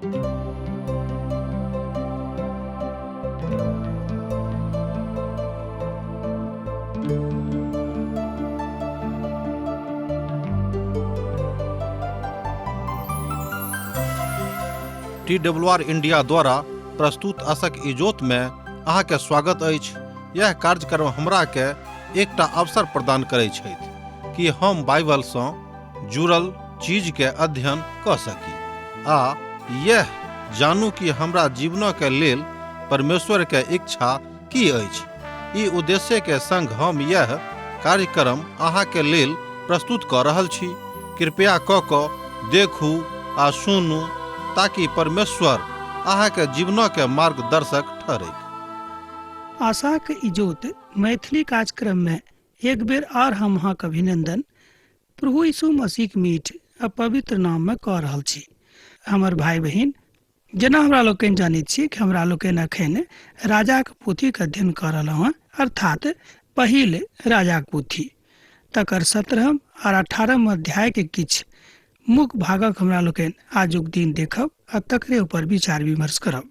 TWR India द्वारा प्रस्तुत आशक इजोत में अहाँ के स्वागत अछि। यह कार्यक्रम हमरा के एकटा अवसर प्रदान करै छथि कि हम बाइबल सँ जुड़ल चीज के अध्ययन क सकी आ यह जानू कि हमरा जीवन के लेल परमेश्वर के इच्छा की अछि। ई उद्देश्य के संग हम यह कार्यक्रम अहाँ के लेल प्रस्तुत क रहल छी। कृपया क देखू आ सुनू ताकि परमेश्वर अहाँ के जीवन के मार्गदर्शक ठहरे। आशाक इजोत मैथिली कार्यक्रम में एक बेर और हम अहाँ के अभिनंदन प्रभु यीशु मसीह के मीठ आ पवित्र नाम में कह रहल छी। हमर भाई बहिन, जेना हमरा लोकनि जानैत छी कि हमरा लोकनि अखन राजा के पोथी के अध्ययन कर रहलहुँ, अर्थात पहिल राजा के पोथी तकर 17 और 18 अध्याय के किछ मुख्य भागक हमरा लोकनि आजुक दिन देखब आ तकरे ऊपर विचार विमर्श करब।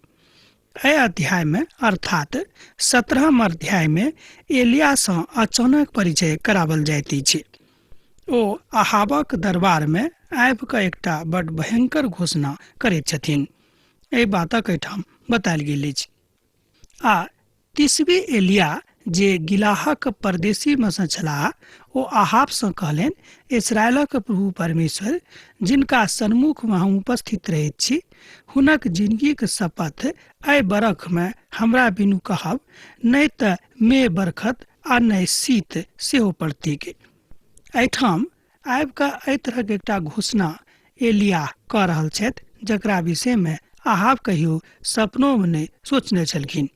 एहि अध्याय में अर्थात 17 अध्याय में एलिया सँ अचानक परिचय करावल जाइत अछि। ओ अहाबक दरबार में आबि कऽ एकटा बड़ भयंकर घोषणा करैत छथिन। एहि बातक एहिठाम बतायल गेल अछि। आ तिसबी एलिया जे गिलाहक परदेशी में सँ छलाह, ओ अहाब सँ कहलनि, इस्राएलक प्रभु परमेश्वर जिनका सन्मुख में हम उपस्थित रहैत छी, हुनक जिंदगी के शपथ एहि बरख में हमरा बिनु कहब नहि तऽ मे बरखत आ नहि शीत सेहो पड़तीक। एहिठाम आबि कऽ एहि तरहक एकटा घोषणा एलिया कऽ रहल छथि जकरा विषय में अहाब कहियो सपनो में नहि सोचने छलखिन।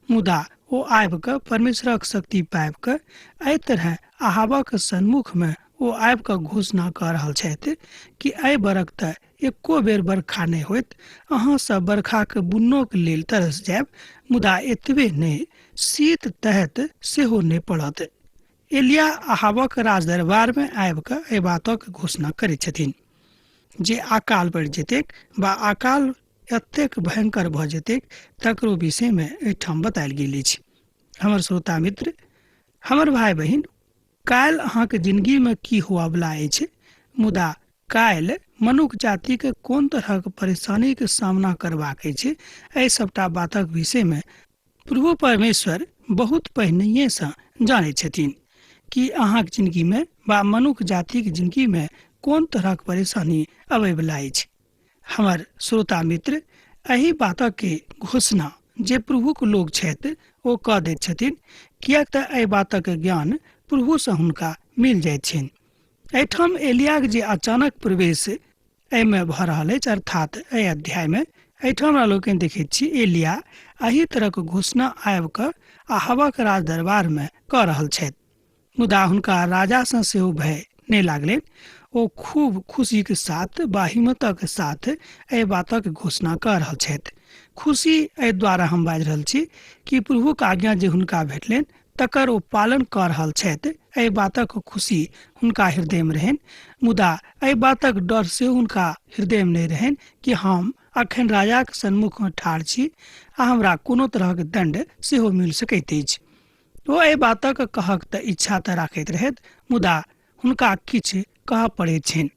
मुदा ओ आबि कऽ परमेश्वरक शक्ति पाबि कऽ एहि तरह अहाबक सन्मुख में ओ आबि कऽ घोषणा कऽ रहल छथि कि एहि बरख तऽ एको बेर बरखा नहि होइत, अहाँ सब बरखा के बुन्नो के लेल तरस जायब, मुदा एतबे नहि शीत तहत सेहो नहि पड़त। एलिया अहाबक राज दरबार में आबि कऽ एहि बातक घोषणा करैत छथिन जे अकाल पड़ि जेतैक वा अकाल एतेक भयंकर भऽ जेतैक तकरो विषय में एहिठाम बतायल गेल अछि। हमर श्रोता मित्र, हमर भाई बहिन, काल्हि अहाँके जिंदगी में की हुआ बला अछि, मुदा काल्हि मनुष्य जाति के कोन तरहक परेशानी के सामना करबाक अछि, एहि सबटा बातक विषय में प्रभु परमेश्वर बहुत पहिनहिए सँ जानैत छथिन कि अहाँके जिंदगी में वा मनुष्य जाति के जिंदगी में कोन तरहक परेशानी अबै बला अछि। हमर श्रोता मित्र, एहि बातक के घोषणा जे प्रभु के लोग छथि ओ कऽ दैत छथिन, किएक तऽ एहि बातक ज्ञान प्रभु सँ हुनका मिल जाइत छनि। एहिठाम एलिया के जे अचानक प्रवेश एहिमे भऽ रहल अछि, अर्थात एहि अध्याय में एहिठाम हमरा लोकनि देखैत छी एलिया एही तरहक घोषणा आबि कऽ अहाबक राज दरबार में कऽ रहल छथि। मुदा हुनका राजा सँ सेहो भय नहि लागलनि। ओ खूब खुशी के साथ बा हिम्मतक साथ एहि बातक घोषणा कऽ रहल छथि। खुशी एहि द्वारा हम बाजि रहल छी कि प्रभुक आज्ञा जे हुनका भेटलनि तकर ओ पालन कऽ रहल छथि। एहि बातक खुशी हुनका हृदय में रहनि, मुदा एहि बातक डर सेहो हुनका हृदय में नहि रहनि कि हम अखन राजा के सन्मुख में ठाढ़ छी आ हमरा कोनो तरहक दंड सेहो मिल सकैत अछि। ओ एहि बातक कहक तऽ इच्छा तऽ राखैत रहथि, मुदा हुनका किछु कहऽ पड़ैत छनि।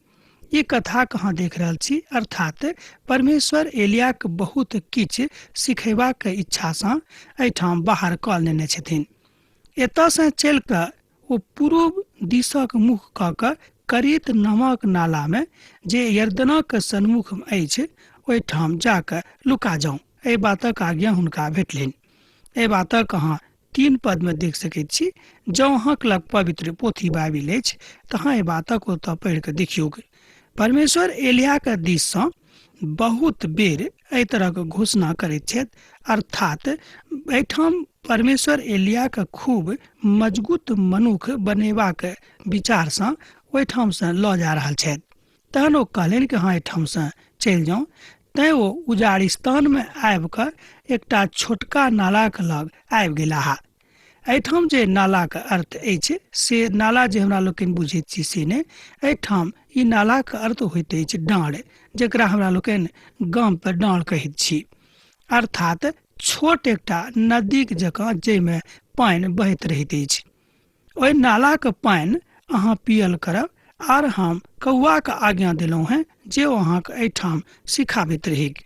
ई कथा कहाँ देख रहल छी, अर्थात परमेश्वर एलिया के बहुत किछु सिखेबाक इच्छा सँ एहिठाम बाहर कऽ लेने छथिन। एतऽ सँ चलि कऽ ओ पूर्व दिशक मुख कऽ कऽ करीत नामक नाला में जे यरदनक सन्मुख में अछि, ओहिठाम जाकऽ लुका जाऊँ। एहि बातक आज्ञा हुनका भेटलनि। एहि बातक अहाँ 3 पद में देख सकैत छी। जँ अहाँक लग पवित्र पोथी बाइबिल अछि तऽ अहाँ एहि बातक ओतऽ पढ़ि कऽ देखियौ। परमेश्वर एलिया के दिस सँ बहुत बेर एहि तरहक घोषणा करैत छथि, अर्थात एहिठाम परमेश्वर एलिया के खूब मजबूत मनुष्य बनेबाक विचार सँ ओहिठाम सँ लऽ जा रहल छथि। तहन ओ कहलनि कि हाँ एहिठाम सँ चलि जाऊँ। तैँ ओ उजाड़िस्तान में आबि कऽ एकटा छोटका नाला के लग आबि गेलाह। एहिठाम जे नालाक अर्थ अछि से नाला जे हमरा लोकनि बुझैत छी से नहि, एहिठाम ई नालाक अर्थ होइत अछि डाँड़, जकरा हमरा लोकनि गाम पर डाँड़ कहैत छी, अर्थात छोट एकटा नदीक जकाँ जाहिमे पानि बहैत रहैत अछि। ओहि नालाक पानि अहाँ पियल करब आर हम कौआके आज्ञा देलहुँ हैं जे ओ अहाँके एहिठाम सिखाबैत रहेगी।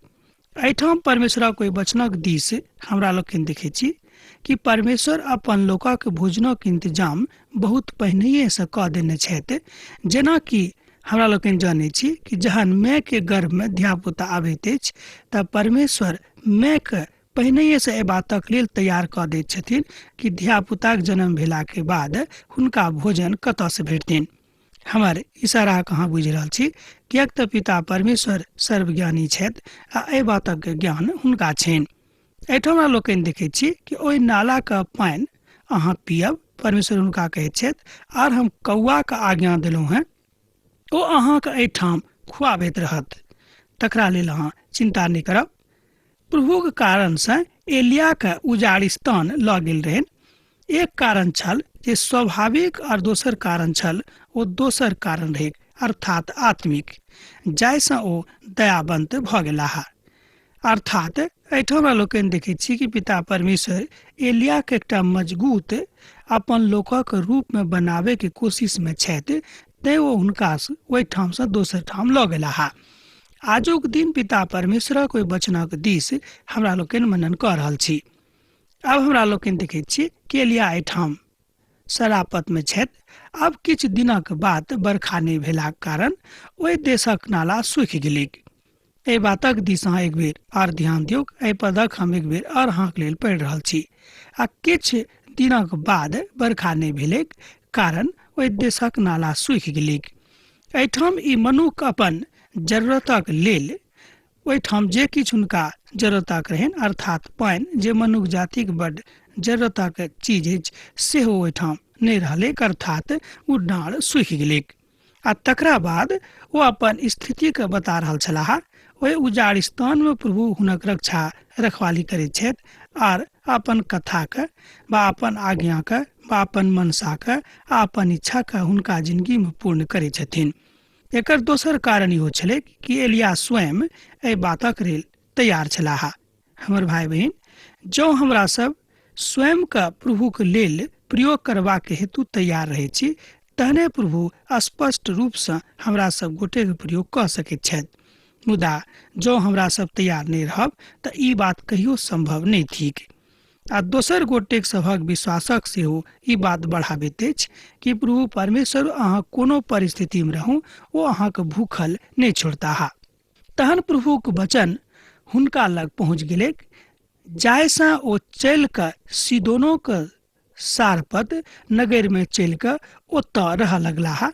एहिठाम परमेश्वरक ओहि वचनक दिस हमरा लोकनि देखैत छी कि परमेश्वर अपन लोकक भोजनक इंतजाम बहुत पहिनहिएसँ कऽ देने छथि। जेनाकि हमरा लोकनि जानै छी कि जहन मायके गर्भमे धियापुता आबैत अछि तऽ परमेश्वर मायके पहिनहिएसँ एहि बातक लेल तैयार कऽ दैत छथिन कि धियापुताक जन्म भेलाके बाद हुनका भोजन कतयसँ भेटतनि। हमर इशारा कहाँ बुझि रहल छी, किएक तऽ पिता परमेश्वर सर्वज्ञानी छथि आ एहि बातक ज्ञान हुनका छनि। एहिठाम हमरा लोकनि देखैत छी कि ओहि नालाके पानि अहाँ पियब, परमेश्वर हुनका कहैत छथि, आर हम कौआके आज्ञा देलहुँ हैं ओ अहाँके एहिठाम खुआबैत रहत, तकरा लेल अहाँ चिंता नहि करब। प्रभुक कारणसँ एलियाके उजाड़ स्थान लऽ गेल रहनि। एक कारण छल जे स्वाभाविक और दोसर कारण छल ओ दोसर कारण रहै, अर्थात आत्मिक, जाहिसँ ओ दयावंत भऽ गेलाह। अर्थात एहिठाम हमरा लोकनि देखैत छी कि पिता परमेश्वर एलियाके एकटा मजबूत अपन लोकक रूपमे बनाबैके कोशिशमे छथि, तैँ ओ हुनका ओहिठामसँ दोसर ठाम लऽ गेलाह। आजुक दिन पिता परमेश्वरक ओहि वचनक दिस हमरा लोकनि मनन कऽ रहल छी। आब हमरा लोकनि देखैत छी कि एलिया एहिठाम सरापतमे छथि। आब किछु दिनक बाद बरखा नहि भेलाक कारण ओहि देशक नाला सूखि गेलैक। एहि बातक दिस अहाँ एक बेर आर ध्यान दियौ। एहि पदक हम एक बेर आर अहाँके लेल पढ़ि रहल छी। आ किछु दिनक बाद बरखा नहि भेलैक कारण ओहि देशक नाला सूखि गेलैक। एहिठाम ई मनुष्य अपन जरूरतक लेल ओहिठाम जे किछु हुनका जरूरतक रहनि, अर्थात पानि जे मनुष्य जातिक बड्ड जरूरतक चीज अछि, सेहो ओहिठाम नहि रहलैक, अर्थात ओ डाँड़ सूखि गेलैक। आ तकरा बाद ओ अपन स्थितिके बता रहल छलाह। ओहि उजाड़ स्थानमे प्रभु हुनक रक्षा रखवाली करैत छथि आर अपन कथाके वा अपन आज्ञाके वा अपन मनसाके आ अपन इच्छाके हुनका जिंदगीमे पूर्ण करैत छथिन। एकर दोसर कारण इहो छलै कि एलिया स्वयं एहि बातक लेल तैयार छलाह। हमर भाई बहिन, जँ हमरा सब स्वयंके प्रभुके लेल प्रयोग करबाक हेतु तैयार रहै छी, तहने प्रभु स्पष्ट रूपसँ हमरा सब गोटेके प्रयोग कऽ सकैत छथि। मुदा जँ हमरा सब तैयार नहि रहब तऽ ई बात कहियो संभव नहि थिक। आ दोसर गोटेक सभक विश्वासक सेहो ई बात बढ़ाबैत अछि कि प्रभु परमेश्वर अहाँ कोनो परिस्थितिमे रहू, ओ अहाँके भूखल नहि छोड़ताह। तहन प्रभुक वचन हुनका लग पहुँच गेलैक, जाहिसँ ओ चलि कऽ सीदोनोके सारपत नगरमे चलि कऽ ओतऽ रहऽ लगलाह।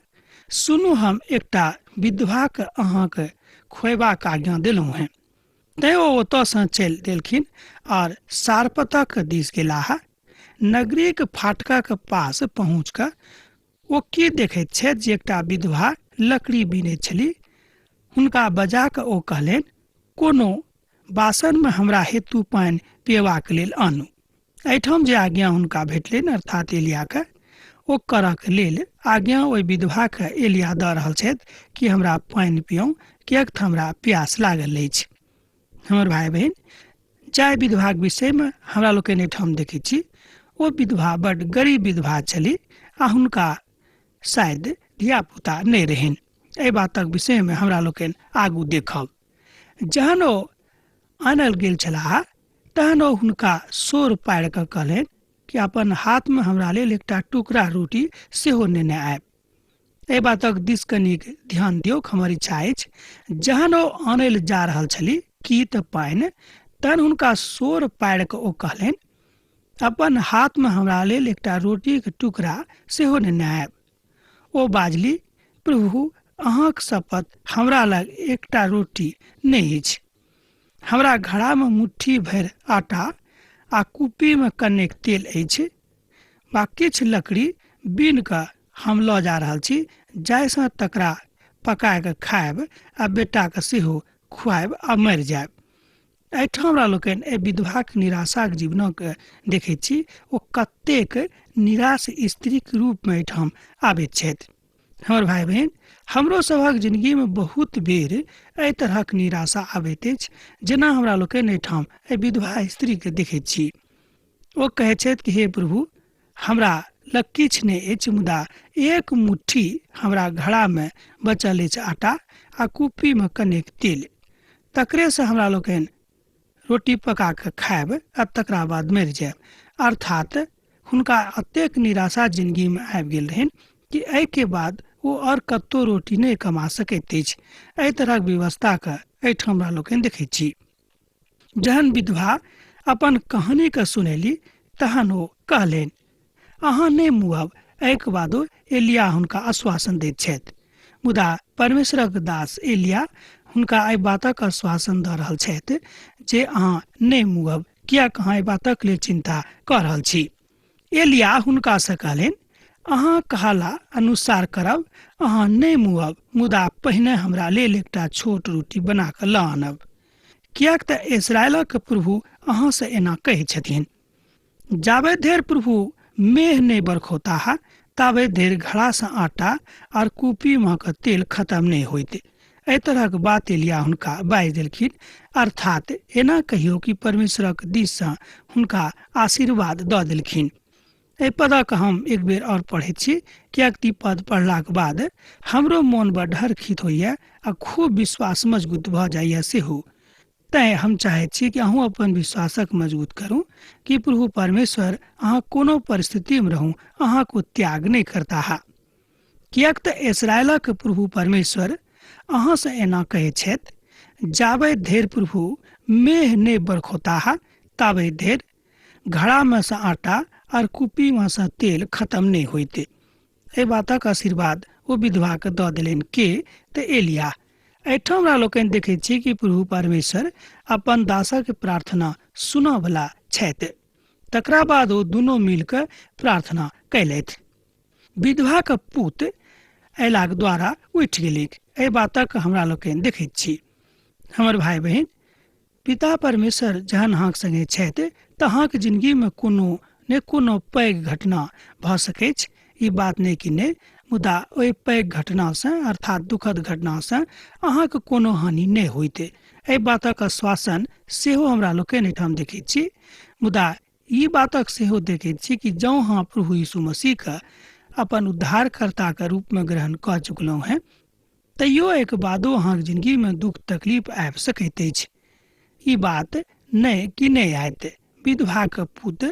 सुनू, हम एकटा विधवाके अहाँके खुएबाक आज्ञा देलहुँ हैं। तैँ ओ ओतयसँ चलि देलखिन और सारपतक दिस गेलाह। नगरीक फाटकक पास पहुँच कऽ ओ की देखैत छथि जे एकटा विधवा लकड़ी बीनैत छलीह। हुनका बजा कऽ ओ कहलनि, कोनो बासनमे हमरा हेतु पानि पियबाक लेल आनू। एहिठाम जे आज्ञा हुनका भेटलनि, अर्थात एलियाके, ओ करक लेल आज्ञा ओहि विधवाके एलिया दऽ रहल छथि कि हमरा पानि पियाउ, किएक तऽ हमरा प्यास लागल अछि। हमर भाई बहिन, जाहि विधवाक विषयमे हमरा लोकनि एहिठाम देखैत छी, ओ विधवा बड्ड गरीब विधवा छलीह आ हुनका शायद धियापुता नहि रहनि। एहि बातक विषयमे हमरा लोकनि आगू देखब। जहन ओ आनल गेल छलाह, तहन ओ हुनका सोर पाड़ि कऽ कहलनि कि अपन हाथमे हमरा लेल एकटा टुकड़ा रोटी सेहो नेने आयब। एहि बातक दिस कनिक ध्यान दियौ। हमर इच्छा अछि, जहन ओ आनल जा रहल छलीह की तऽ पानि, तहन हुनका सोर पाड़ि कऽ ओ कहलनि, अपन हाथमे हमरा लेल एकटा रोटीके टुकड़ा सेहो नेने आयब। ओ बाजली, प्रभु, अहाँक शपथ, हमरा लग एकटा रोटी नहि अछि। हमरा घड़ामे मुट्ठी भरि आटा आ कुप्पीमे कनेक तेल अछि, वा किछु लकड़ी बीन कऽ हम लऽ जा रहल छी, जाहिसँ तकरा पकाए कऽ खायब आ बेटाके सेहो खुआएब आ मरि जायब। एहिठाम हमरा लोकनि ए विधवाक निराशाक जीवनक देखै छी। ओ कतेक निराश स्त्रीक रूपमे एहिठाम आबैत छथि। हमर भाई बहन, हमरो सभक जिंदगी में बहुत बेर एहि तरहक निराशा आबैत अछि, जेना हमरा लोकनि एहिठाम एहि विधवा स्त्री के देखैत छी। ओ कहै छथि कि हे प्रभु, हमरा लग किछु नहि अछि, मुदा एक मुट्ठी हमरा घड़ा में बचल अछि आटा आ कुप्पी में कनेक तेल, तकरे से हमरा लोकनि रोटी पका के खायब आ तकरा बाद मरि जायब। अर्थात हुनका अतेक निराशा जिंदगी में आबि गेल रहनि कि एहि के बाद वो और कत्तो रोटी नहीं कमा सकैत अछि। एहि तरहक व्यवस्था के एहिठाम हमरा लोकनि देखै छी। जहन विधवा अपन कहानी के सुनेली तहन ओ कहलनि, अहाँ नहीं मुअब। एहिके बादो एलिया हुनका आश्वासन दैत छथि, मुदा परमेश्वरक दास एलिया हुनका एहि बातक आश्वासन दऽ रहल छथि जे अहाँ नहीं मुअब, कियाक अहाँ एहि बातक लेल चिंता कऽ रहल छी। एलिया हुनका से कहलनि, अहाँ कहला अनुसार करब, अहाँ नहीं मुअब, मुदा पहिने हमरा लेल एकटा छोट रोटी बना कऽ लऽ आनब, कियाक तऽ इस्राएलक प्रभु अहाँ से एना कहै छथिन, जाबे धरि प्रभु मेघ नहीं बरखौता ताबे धरि घड़ा से आटा और कुप्पी में के तेल खत्म नहीं होइत। एहि तरहक बात एलिया हुनका बाजि देलखिन। अर्थात एना कहियो कि परमेश्वरक दिस से हुनका आशीर्वाद दऽ देलखिन। एहि पदक हम एक बेर और पढ़ै छी, कियाक ई पद पढ़लाक बाद हमरो मोन बड़ हर्षित होइए आ खूब विश्वास मजबूत भऽ जाइए सेहो। तैं हम चाहै छी कि अहूँ अपन विश्वासक मजबूत करूँ कि प्रभु परमेश्वर अहाँ कोनो परिस्थिति में रहूँ अहाँ को त्याग नहीं करता है। कियाक तऽ इस्राएलक प्रभु परमेश्वर अहाँ से एना कहै छथि, जाबे धरि प्रभु मेघ नहीं बरखौता ताबे धरि घड़ा में से आटा और कुप्पी में से तेल खत्म नहीं होते। एहि बातक आशीर्वाद ओ विधवा के दऽ देलनि के तऽ एलिया। एहिठाम हमरा लोकनि देखै छी कि प्रभु परमेश्वर अपन दासक प्रार्थना सुनऽ वाला छथि। तकरा बाद ओ दुनू मिलकर प्रार्थना कयलथि। विधवा के पुत अयलाक द्वारा उठि गेलीक। एहि बातक हमरा लोकनि देखैत छी। हमर भाई बहन, पिता परमेश्वर जहन अहाँक संगे छथि तऽ अहाँक जिंदगी में कोनो ने कोनो पैघ घटना भऽ सकैत छै। ई बात नहीं कि नहीं, मुदा ओहि पैघ घटना से अर्थात दुखद घटना से अहाँके कोनो हानि नहीं होइते। एहि बातक आश्वासन सेहो हमरा लोकनि एहिठाम देखैत छी। मुदा ई बातक सेहो देखैत छी कि जँ अहाँ प्रभु यीशु मसीह के अपन उद्धारकर्ता के रूप में ग्रहण कऽ चुकलहुँ हैं, तैयो एक बादो अहाँके जिंदगी में दुख तकलीफ आबि सकैत अछि। ई बात नहीं कि नहीं आयत। विधवा के पुत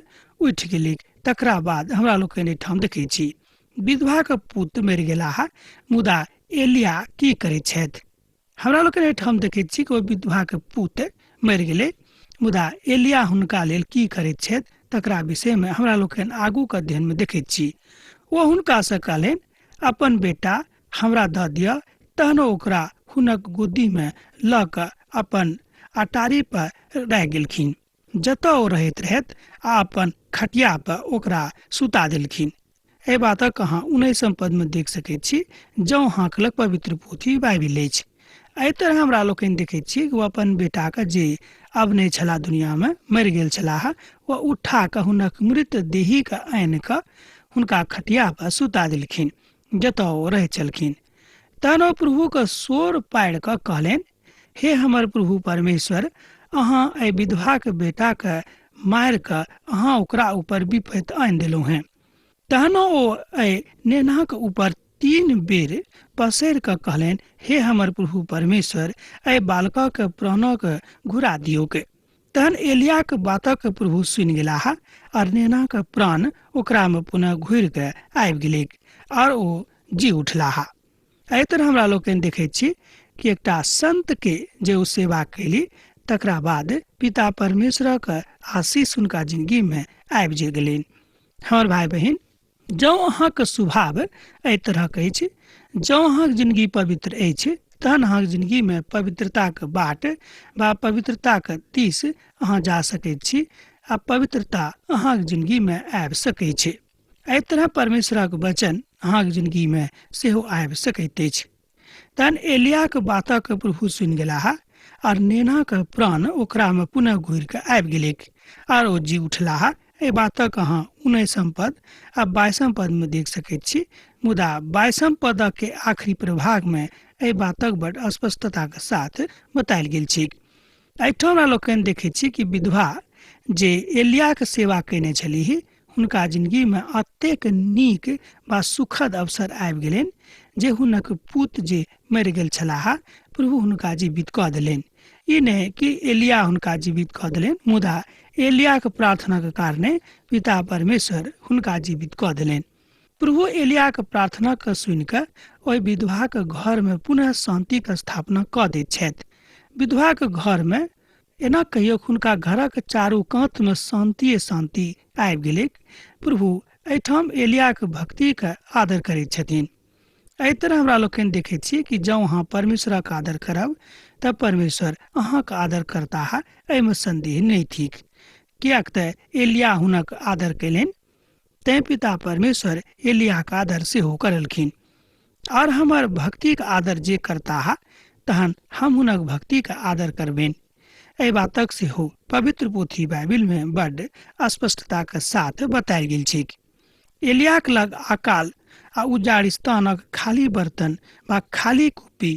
उठि गेलीक। तकरा बाद हमरा लोकनि एहिठाम देखै छी विधवा के पुत मरि गेलाह, मुदा एलिया की करैत छथि। हमरा लोकनि एहिठाम देखैत छी कि ओ विधवा के पुत मरि गेलै, मुदा एलिया हुनका लेल की करैत छथि तकरा विषय में हमरा लोकनि आगूके अध्ययन में देखैत छी। ओ हुनका से कहलनि, अपन बेटा हमरा दऽ दिअ। तहन ओकरा हुनक गोदी में लऽ कऽ अपन अटारी पर रहि गेलखिन, जतऽ ओ रहैत रहथि, आ अपन खटिया पर ओकरा सुता देलखिन। एहि बातक अहाँ 19 पद में देख सकैत छी, जँ अहाँक लग पवित्र पोथी बाइबिल अछि। एहि तरह हमरा लोकनि देखैत छी कि ओ अपन बेटा के जे अब नहि छलाह दुनिया में, मरि गेल छलाह, ओ उठा कऽ हुनक मृत देही के आनि कऽ हुनका खटिया पर सुता देलखिन, जतऽ ओ रहै छलखिन। तहन ओ प्रभु के सोर पाड़ि कऽ कहलनि, हे हमर प्रभु परमेश्वर, अहाँ एहि विधवा के बेटा के मारि कऽ अहाँ ओकरा ऊपर विपत्ति आनि देलहुँ हैं। तहन ओ एहि नेना के ऊपर 3 बेर पसरि कऽ कहलनि, हे हमर प्रभु परमेश्वर, एहि बालका के प्राणों के घुरा दियो के। तहन एलिया के बातक प्रभु सुनि गेलाह, और नेना के प्राण ओकरा में पुनः घुरि के आबि गेलैक, और ओ जी उठलाह। एहि तरह हमरा लोकनि देखैत छी कि एकटा संत के जे ओ सेवा कैली, तकरा बाद पिता परमेश्वर के आशीष हुनका जिंदगी में आबि गेलनि। हमर भाई बहन, जँ अहाँके स्वभाव एहि तरहक अछि, जँ अहाँके जिंदगी पवित्र अछि, तहन अहाँके जिंदगी में पवित्रता के बाट वा पवित्रता के दिस अहाँ जा सकैत छी, आ पवित्रता अहाँके जिंदगी में आबि सकैत छै। एहि तरह परमेश्वरक वचन अहाँके जिंदगी में सेहो आबि सकैत अछि। तहन एलिया के बातक प्रभु सुनि गेलाह, और नेना के प्राण ओकरा में पुनः घुर के आबि गेलै और ओ जी उठलाह। एहि बातक अहाँ 19 पद आ 22 पद में देख सकैत छी, मुदा 22 पद के आखिरी प्रभाग में एहि बातक बड़ स्पष्टता के साथ बतायल गेल छै। एहिठाम लोकनि देखैत छी कि विधवा जे एलिया के सेवा केने छलीह, हुनका जिंदगी में अतेक नीक वा सुखद अवसर आबि गेलनि जे हुनक पुत जे मरि गेल छलाह, प्रभु हुनका जीवित कऽ देलनि। ई नहि कि एलिया हुनका जीवित कऽ देलनि, मुदा एलिया के प्रार्थना के कारणे पिता परमेश्वर हुनका जीवित कऽ देलनि। प्रभु एलिया के प्रार्थना के सुनि कऽ ओहि विधवा के घर में पुनः शांति के स्थापना कऽ दैत छथि। विधवा के घर में एना कहियो हुनका घरक चारू कात में शांति शांति आबि गेलै। प्रभु एहिठाम एलिया के भक्ति के आदर करैत छथिन। एहि तरह हमरा लोकनि देखैत छी कि जँ अहाँ परमेश्वरक आदर करब तब परमेश्वर अहाँके आदर करता है, एहिमे संदेह नहीं थिक। कियाक तऽ एलिया हुनक आदर कयलनि, तैं पिता परमेश्वर एलिया के आदर सेहो करलखिन। और हमर भक्ति के आदर जे करता है, तहन हम हुनक भक्ति के आदर करबेन। एहि बातक सेहो पवित्र पोथी बाइबिल में बड्ड स्पष्टता के साथ बतायल गेल छै। एलिया के लग अकाल आ उजाड़ स्थानक खाली बर्तन वा खाली कुप्पी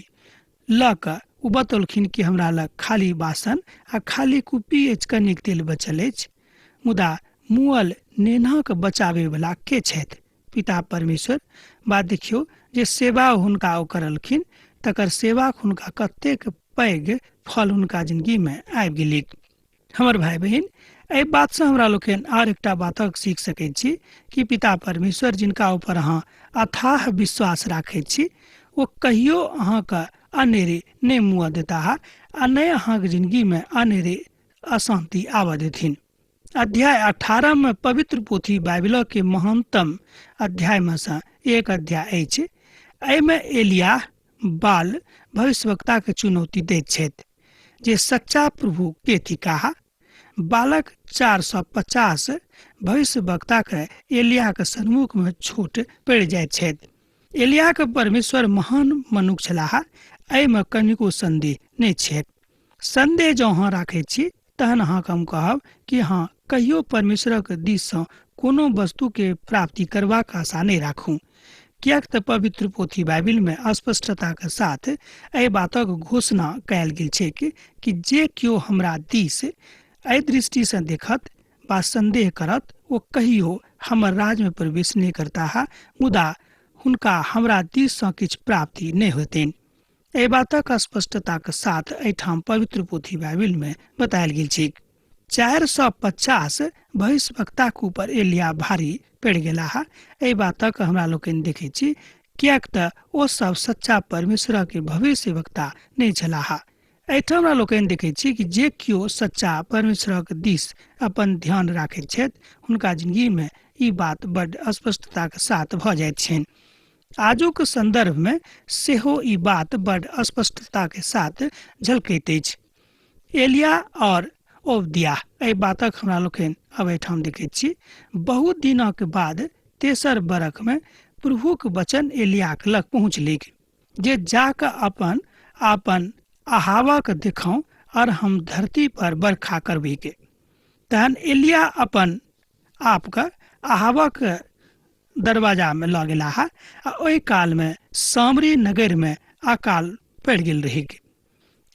लऽ कऽ ओ बतौलखिन कि हमरा लग खाली बासन आ खाली कुप्पी अछि, कनिक तेल बचल अछि। मुदा मुअल नेनाक बचावे वाला के छथि? पिता परमेश्वर। बात देखियो जे सेवा हुनका ओ करलखिन, तकर सेवाक हुनका कतेक पैघ फल हुनका जिंदगी में आबि गेलै। हमर भाई बहन, एहि बात से हमरा लोकनि और एकटा बातक सीख सकैत छी कि पिता परमेश्वर जिनका ऊपर अहाँ अथाह विश्वास राखैत छी, ओ कहियो अहाँके अनेरे नहीं मुआ देता है आ नहीं अहाँके जिंदगी में अनेरे अशांति आवा देथिन। अध्याय 18 में पवित्र पोथी बाइबिल के महानतम अध्याय में से एक अध्याय अछि। एहिमे एलिया बाल भविष्यवक्ता के चुनौती दैत छथि जे सच्चा प्रभु के थिकाह। बालक 450 भविष्यवक्ता के एलिया के सन्मुख में छोट पड़ि जाइत छथि। एलिया के परमेश्वर महान मनुष्य छलाह, एहिमे कनिको संदेह नहीं छै। संदेह जँ अहाँ राखैत छी तहन अहाँके हम कहब कि हाँ, कहियो परमेश्वरक दिस सँ कोनो वस्तु के प्राप्ति करबाक आशा नहीं राखू। कियाक तऽ पवित्र पोथी बाइबिल में स्पष्टता के साथ एहि बातक घोषणा कयल गेल छै कि जे केओ हमरा दिस एहि दृष्टि से देखत वा संदेह करत, ओ कहियो हमर राज में प्रवेश नहीं करता है, मुदा हुनका हमरा दिस सँ किछु प्राप्ति नहीं होतनि। एहि बातक स्पष्टता के साथ एहिठाम पवित्र पोथी बाइबिल में बतायल गेल छै। 450 भविष्यवक्ता के ऊपर एलिया भारी पड़ गेला है। एहि बातक हमरा लोकनि देखै छी, कियाक तऽ ओ सब सच्चा परमेश्वर के भविष्यवक्ता नहीं छलाह। एहिठाम हमरा लोकनि देखै छी कि जे केओ सच्चा परमेश्वरक दिस अपन ध्यान राखैत छथि, हुनका जिंदगी में ई बात बड्ड स्पष्टता के साथ भऽ जाइत छनि। आजुक संदर्भ में सेहो ई बात बड्ड स्पष्टता के साथ झलकैत अछि। एलिया और ओबदिया एहि बातक हमरा लोकनि अब एहिठाम देखैत छी। बहुत दिनक बाद तेसर बरख में प्रभु के वचन एलिया के लग पहुँचलिक जे जाके अपन अपन अहावा के देखाऊं और हम धरती पर बरखा करबे के। तहन एलिया अपन आप के अहावा के दरवाजा में लऽ गेला है आ ओहि काल में सामरी नगर में अकाल पड़ि गेल रही।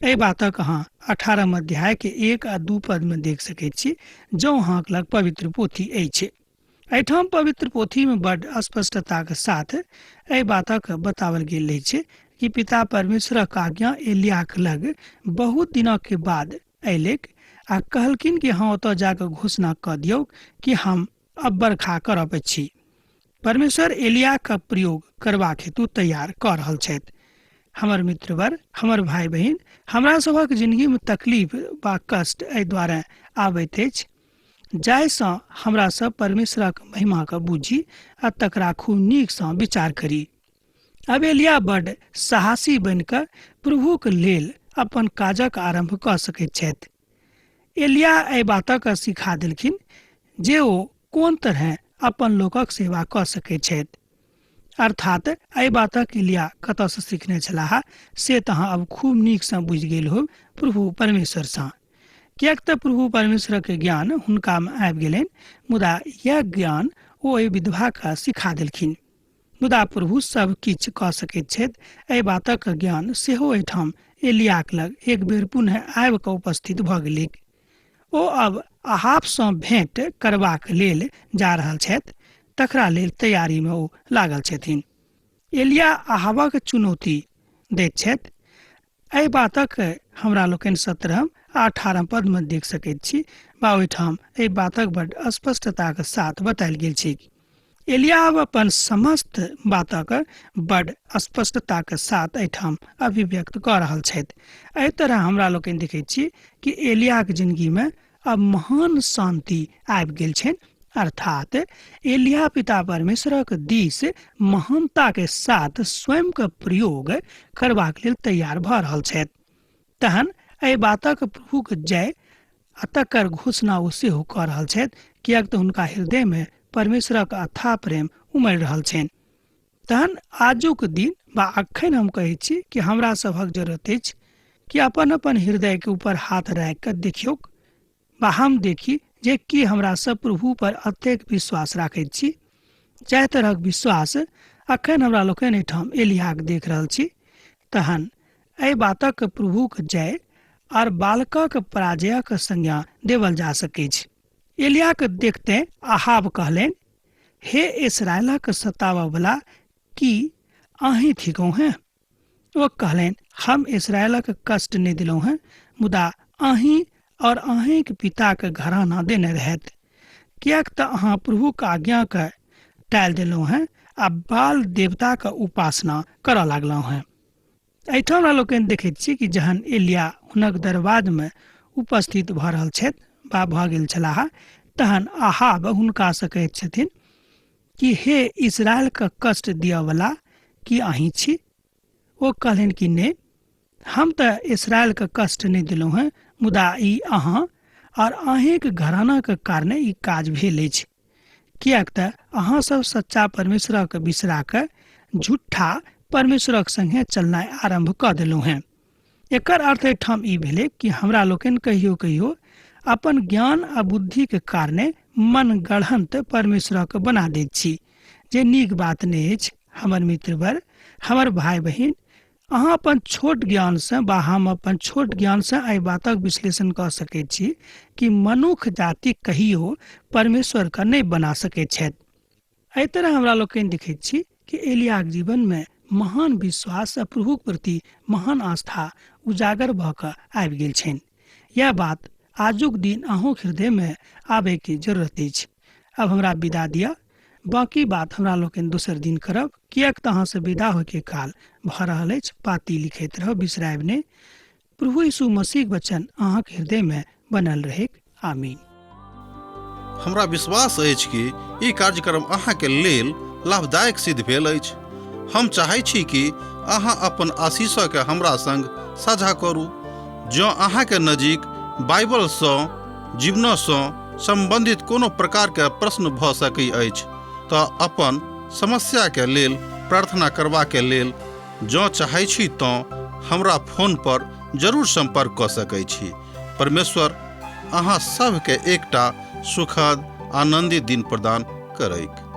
एहि बातक अहाँ 18 अध्याय के 1 आ 2 पद में देख सकैत छी, जँ अहाँके लग पवित्र पोथी अछि। एहिठाम पवित्र पोथी में बड्ड स्पष्टता के साथ एहि बातक बतावल गेल रहै छै कि पिता परमेश्वरक आज्ञा एलिया के लग बहुत दिनक के बाद अयलैक आ कहलखिन कि हाँ, ओतऽ जाकर घोषणा कऽ दियौ कि हम अब बरखा करब छी। परमेश्वर एलिया का प्रयोग करबाक हेतु तैयार कऽ रहल छथि। हमर मित्रवर, हमर भाई बहन, हमरा सभक जिंदगी में तकलीफ वा कष्ट एहि दुआरे आबैत अछि जाहिसँ हमरा सब परमेश्वरक महिमा के बुझी आ तकरा खूब नीक सँ विचार करी। अब एलिया बड्ड साहसी बनि कऽ प्रभु के लेल अपन काजक आरंभ कऽ सकैत छथि। एलिया एहि बातक सिखा देलखिन जे ओ कोन तरह अपन लोकक सेवा कऽ सकैत छथि। अर्थात एहि बातक एलिया कतऽसँ सीखने छलाह से तऽ अहाँ अब खूब नीकसँ बुझि गेल होब प्रभु परमेश्वरसँ। किएक तऽ प्रभु परमेश्वरक ज्ञान हुनकामे आबि गेलनि, मुदा यह ज्ञान ओ एहि विधवाके सिखा देलखिन। मुदा प्रभु सब किछु कऽ सकैत छथि, एहि बातक ज्ञान सेहो एहिठाम एलियाक लग एक बेर पुनः आबि कऽ उपस्थित भऽ गेलै। ओ अब अहाबसँ भेंट करबाक लेल जा रहल छथि, तकरा लेल तैयारीमे ओ लागल छथिन। एलिया अहाबक चुनौती दैत छथि। एहि बातक हमरा लोकनि 17 आ 18 पदमे देख सकैत छी, बा ओहिठाम एहि बातक बड्ड स्पष्टताक साथ बतायल गेल छै। एलिया अब अपन समस्त बातक बड्ड स्पष्टताक साथ एहिठाम अभिव्यक्त कऽ रहल छथि। एहि तरह हमरा लोकनि देखैत छी कि एलियाक जिंदगीमे अब महान शांति आबि गेल छनि, अर्थात एलिया पिता परमेश्वरक दिस महानता के साथ स्वयं के प्रयोग करबाक लेल तैयार भऽ रहल छथि। तहन एहि बातक प्रभुक जय आ तकर घोषणा ओ सेहो कऽ रहल छथि, किएक तऽ हुनका हृदयमे परमेश्वरक अथाह प्रेम उमड़ि रहल छनि। तहन आजुक दिन बा अखन हम कहैत छी कि हमरा सभक जरूरत अछि कि अपन अपन हृदयके ऊपर हाथ राखि कऽ देखियौक, बा हम देखी जे कि हमरा सब प्रभु पर अतेक विश्वास राखैत छी। जाहि तरहक विश्वास अखन हमरा लोकनि एहिठाम एलियाक देख रहल छी, तहन एहि बातक प्रभुक जय और बालकक पराजयक संज्ञा देवल जा सकैत छै। एलियाक देखते अहाब कहलनि, हे इस्राएलक सतावऽ वाला, की अहीं थिकौ हैं? ओ कहलनि, हम इस्राएलक कष्ट नहि दिलहुँ हैं, मुदा अहीं और अहीं के पिता के घराना देने रहत। किएक तऽ अहाँ प्रभुक आज्ञाके टालि देलहुँ हैं आ बाल देवताके उपासना करऽ लागलहुँ हैं। एहिठाम हमरा लोकनि देखैत छी कि जहन एलिया हुनक दरबारमे उपस्थित भऽ रहल छथि बा भऽ गेल छलाह, तहन अहाब हुनकासँ कहैत छथिन कि हे इस्राएलके कष्ट दिअवला, की अहीं छी? ओ कहलनि कि नहि, हम तऽ इस्राएलके कष्ट नहि दिलहुँ हैं, मुदा ई अहाँ और अहींके घरानाके कारणे ई काज भेल अछि। किएक तऽ अहाँ सब सच्चा परमेश्वरक बिसरा कऽ झूठा परमेश्वरक संगे चलनाइ आरंभ कऽ देलहुँ हैं। एकर अर्थ एहिठाम ई भेलै कि हमरा लोकनि कहियो कहियो अपन ज्ञान आ बुद्धिके कारणे मन गढ़ंत परमेश्वरक बना दैत छी, जे नीक बात नहि अछि। हमर मित्रवर, हमर भाई बहिन, अहाँ अपन छोट ज्ञानसँ बा हम अपन छोट ज्ञानसँ एहि बातक विश्लेषण कऽ सकैत छी कि मनुष्य जाति कहियो परमेश्वरके नहि बना सकैत छथि। एहि तरह हमरा लोकनि देखैत छी कि एलियाक जीवनमे महान विश्वास आ प्रभुक प्रति महान आस्था उजागर भऽ कऽ आबि गेल छनि। यह बात आजुक दिन अहूँ हृदयमे आबैके जरूरत अछि। अब हमरा विदा दिअ, बाकी बात हमरा लोकनि दोसर दिन करब, किएक तऽ अहाँसँ विदा होइके काल भऽ रहल अछि। पाती लिखैत रहब, बिसरायब नहि। प्रभु यीशु मसीह वचन अहाँके हृदयमे बनल रहेक। आमीन। हमरा विश्वास अछि कि ई कार्यक्रम अहाँके लेल लाभदायक सिद्ध भेल अछि। हम चाहै छी कि अहाँ अपन आशीषके हमरा संग साझा करू। जँ अहाँके नजीक बाइबलसँ जीवनसँ संबंधित कोनो प्रकारके प्रश्न भऽ सकैत अछि तऽ अपन समस्याके लेल प्रार्थना करबाके लेल जँ चाहै छी तऽ हमरा फोन पर जरूर संपर्क कऽ सकैत छी। परमेश्वर अहाँ सबके एकटा सुखद आनंदित दिन प्रदान करैक।